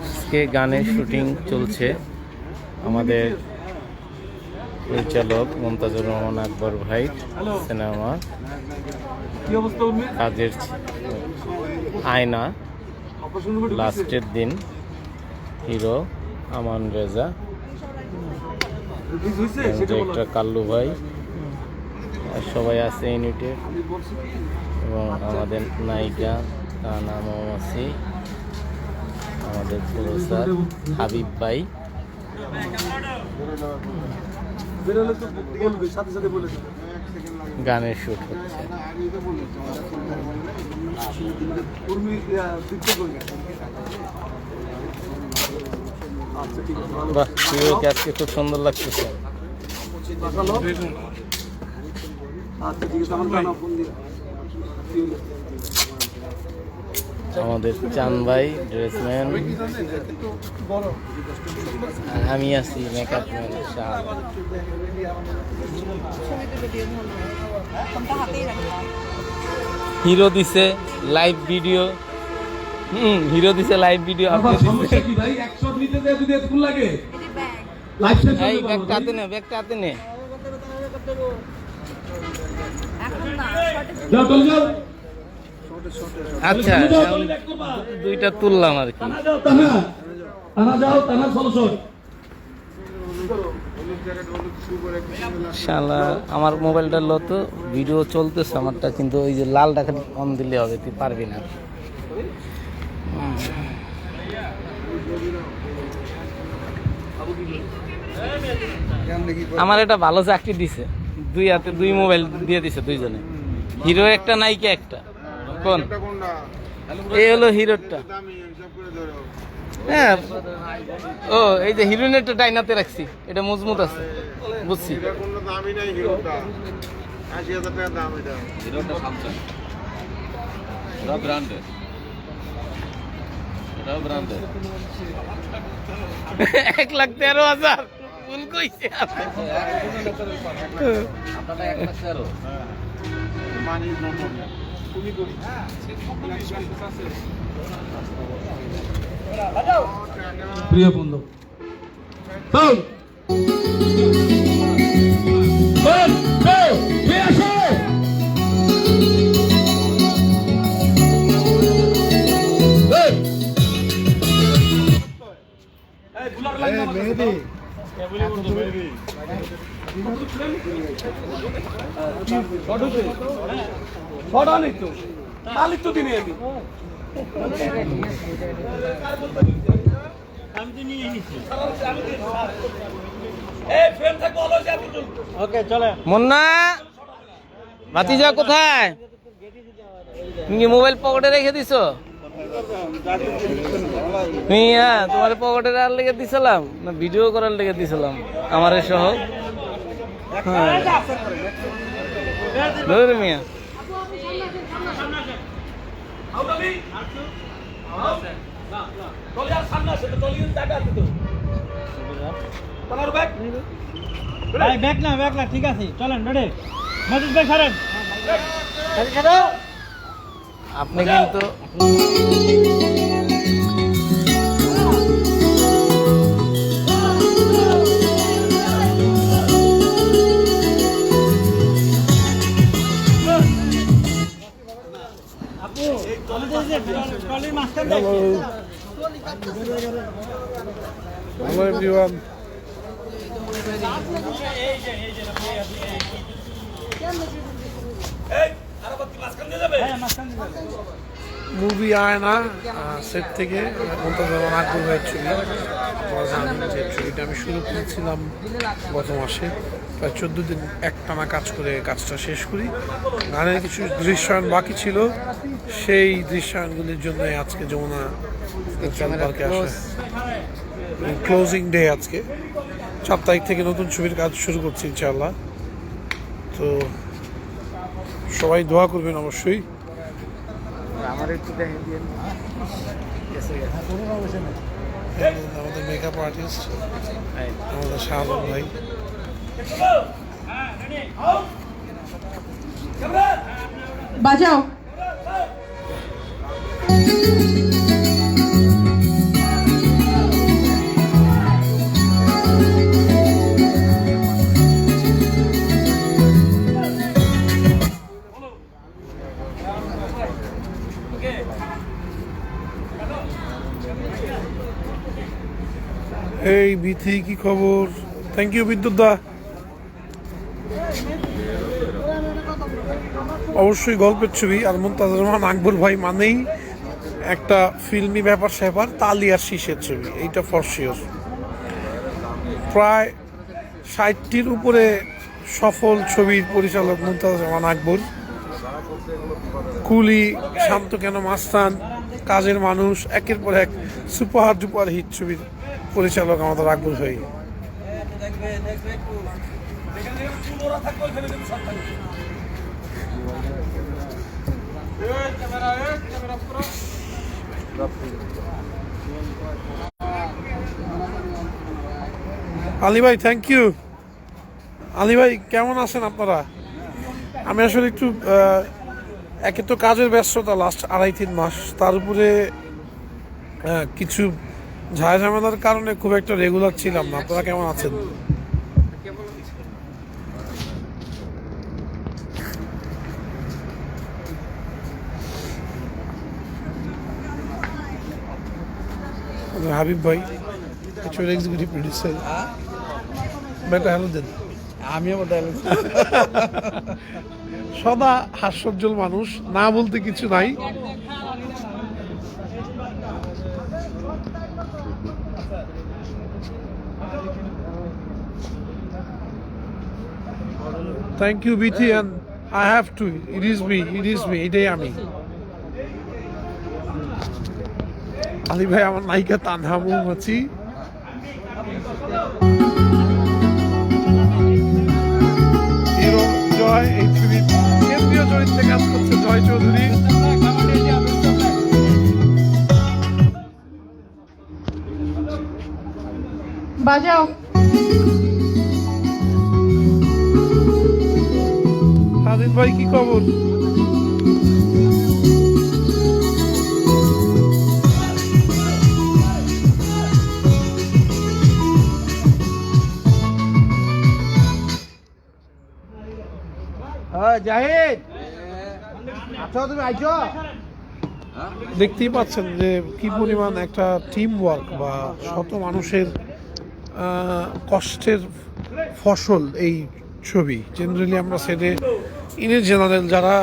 আজকে গানের শুটিং চলছে। আমাদের পরিচালক মুমতাজুর রহমান আকবর ভাই সিনেমা কাজের আয়না লাস্টের দিন, হিরো আমান রেজা, ডিরেক্টর কাল্লু ভাই, সবাই আছে ইউনিটের, এবং আমাদের নায়িকা কানা মৌমাছি, আমাদের প্রফেসর হাবিব ভাই। গানের শুট হচ্ছে। বাহ, হিরোকে আজকে খুব সুন্দর লাগতেছে। আমাদের চান ভাই ড্রেসম্যান, আমি আছি মেকআপ ম্যান শাহ। হিরো দিছে লাইভ ভিডিও, হিরো দিছে লাইভ ভিডিও। ব্যাগটা হাতে নে। আচ্ছা, দুইটা তুললাম আর কি। শালা আমার মোবাইলটা লো তো, ভিডিও চলতেছে আমারটা, কিন্তু ওই যে লালটা খালি অন দিলে হবে, তুই পারবি না। আমার এটা ভালো চাকরি দিছে, দুই হাতে দুই মোবাইল দিয়ে দিছে দুইজনে, হিরো একটা নায়িকা একটা। কোন এই হলো হিরোটা? হ্যাঁ, ও এই যে হিরোইনেরটা ডাইনাতে রাখছি, এটা মজবুত আছে, বুঝছি। $1,13,000 ভুল কইছে। প্রিয় বন্ধু, মুন্না ভাতিজা কোথায়? তুমি মোবাইল পকেটে রেখে দিছো? মিয়া তোমার পকেটে আর লেগে দিছিলাম না ভিডিও করার লেগে দিছিলাম আমার সহ? ধর মিয়া, ব্যাগ না, ঠিক আছে, চলেন রেডি। মজিদ ভাই ছাড়েন, আপনি কিন্তু Hello everyone. মুভি আয়না সেট থেকে মুমতাজুর রহমান আকবর ভাইয়ের ছবি। আপনারা জানেন যে ছবিটা আমি শুরু করেছিলাম গত মাসে, প্রায় 14 দিন একটানা কাজ করে কাজটা শেষ করি। গানের কিছু দৃশ্যায়ন বাকি ছিল, সেই দৃশ্যায়নগুলির জন্য আজকে যমুনা সেন্ট্রাল পার্কে আসা। ক্লোজিং ডে আজকে, 7 তারিখ থেকে নতুন ছবির কাজ শুরু করছি ইনশাআল্লাহ। তো সবাই দোয়া করবেন অবশ্যই। আমাদের মেকআপ আর্টিস্ট আমাদের শাহরুখ ভাই, বাজাও। এই বিথি কি খবর? থ্যাংক ইউ বিদ্যুৎ দা। অবশ্যই গল্পের ছবি আর মুনতাজুর রহমান আকবর ভাই মানেই একটা ফিল্মি ব্যাপার স্যাপার, তালি আর শীষের ছবি, এইটা ফর শিওর। প্রায় 60টির উপরে সফল ছবির পরিচালক মুনতাজুর রহমান আকবর। কুলি, শান্ত কেন মাস্তান, কাজের মানুষ, একের পর এক সুপার ডুপার হিট ছবির পরিচালক আমাদের আকবর ভাই। আলী ভাই থ্যাংক ইউ। আলী ভাই কেমন আছেন আপনারা? আমি আসলে একটু একে তো কাজের ব্যস্ততা লাস্ট 2.5-3 মাস, তার উপরে কিছু ঝামেলার কারণে খুব একটা রেগুলার ছিলাম না। আপনারা কেমন আছেন? হাবিব ভাই এক্সিকিউটিভ প্রডিউসার, বেটা হ্যালো দেন। আমিও সদা হাস্যোজ্জ্বল মানুষ, না বলতে কিছু নাই। Thank you Bithi, and I have to, it is me, এটাই আমি। আলী ভাই আমার নায়িকা তানহা মৌমাছি। হিরো জয় এই ছবির কেন্দ্রীয় চরিত্রে কাজ করছে জয় চৌধুরী। বাজাও। স্বাধীন ভাই কি খবর? জাহিদ আছো, তুমি আইছো? দেখতেই পাচ্ছেন যে কি পরিমাণ একটা টিম ওয়ার্ক বা শত মানুষের কষ্টের ফসল এই ছবি। জেনারেলি আমরা সেটে ইন জেনারেল যারা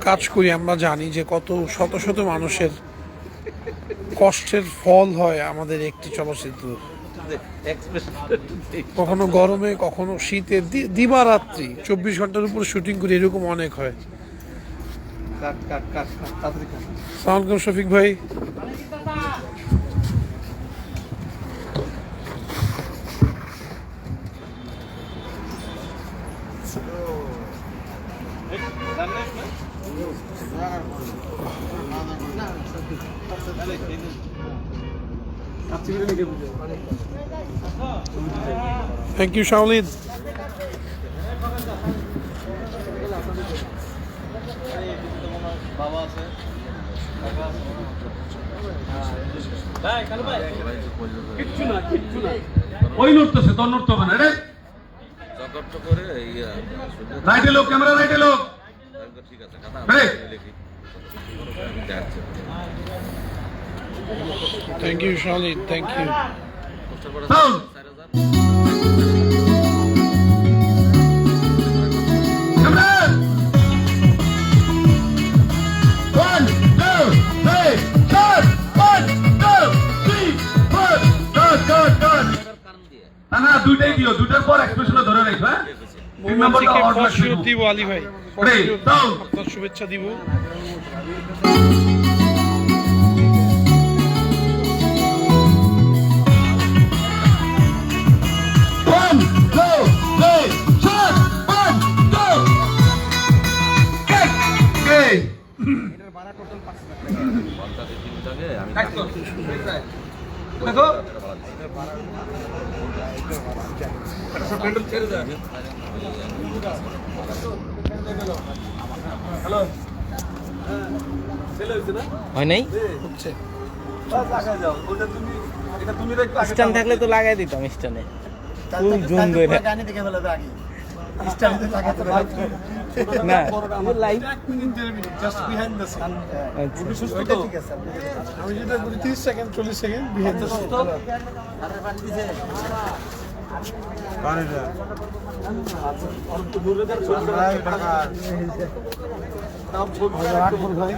কাজ করি আমরা জানি যে কত শত শত মানুষের কষ্টের ফল হয় আমাদের একটি চলচ্চিত্র। কখনো গরমে, কখনো শীতে, দিবারাত্রি 24 ঘন্টার উপর শুটিং করি, এরকম অনেক হয়। সালাম আলাইকুম শফিক ভাই। Thank you Shaolin. ওই নড়তেছে, তোর নড়তে হবে না রে। রাইটে লোক, ক্যামেরা রাইটে লোক। Thank you Shaolin, thank you. না দুইটাই দিও, দুইটার পর এক্সপ্রেশনে ধরে রাখো। হ্যাঁ, দিব আলী ভাই, আপনার শুভেচ্ছা দিব। হ্যালো। হয় নাই? হচ্ছে স্ট্যান্ড থাকলে তো লাগাই দিতাম স্ট্যান্ডে। ফুল জুম ধরে। না live just behind the scene আচ্ছা। আমি যেটা বলি 30 second 40 second behind the scene ভাই